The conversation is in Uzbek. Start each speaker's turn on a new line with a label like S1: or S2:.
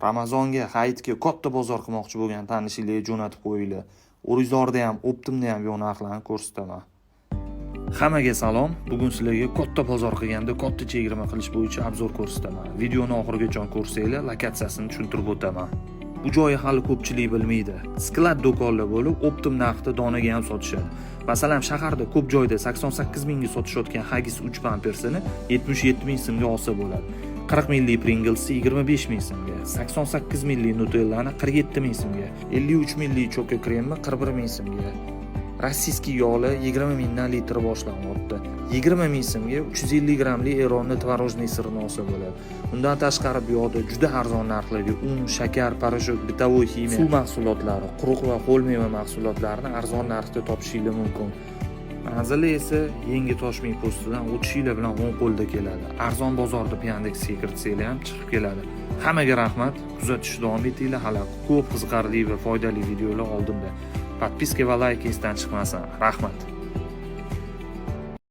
S1: Ramazonga, Hayitga katta bozor qilmoqchi bo'lgan tanishinglarga jo'natib qo'yinglar. O'rizorda ham, Optimda ham bu narxlarni ko'rsataman. Hammaga salom. Bugun sizlarga katta bozor qilganda katta chegirma qilish bo'yicha obzor ko'rsataman. Videoni oxirigacha ko'rsanglar, lokatsiyasini tushuntirib o'taman. Bu joyi hali ko'pchilik bilmaydi. Sklad do'konlar bo'lib, Optim narxda donaga ham sotishadi. Masalan, shaharda ko'p joyda 88 mingga sotishayotgan Huggies 3 pampersini 77 ming so'mga olsa bo'ladi. 40 milli Pringles'ni 25 ming so'mga, 88 milli Nutella'ni 47 ming so'mga, 53 milli choka kremni 41 ming so'mga. Rossiyskiy yog'li 20 mingdan litr boshlanyapti. 20 ming so'mga 350 grammli Eronning tvorojniy sirini olsa bo'ladi. Undan tashqari bu yoqda juda arzon narxlarga un, shakar, parashok, bitovoy ximiya, suv mahsulotlari, quruq va qo'l meva mahsulotlarini arzon narxda topishingiz mumkin. Manzili esa Yangi Toshmay postidan o'tishinglar bilan 10 qo'lda keladi. Arzon bozorda Yandexga kiritsanglar ham chiqib keladi. Hammaga rahmat. Kuzatishni davom etinglar. Hali ko'p qiziqarli va foydali videolar oldinda. Podpiska va like esdan chiqmasin. Rahmat.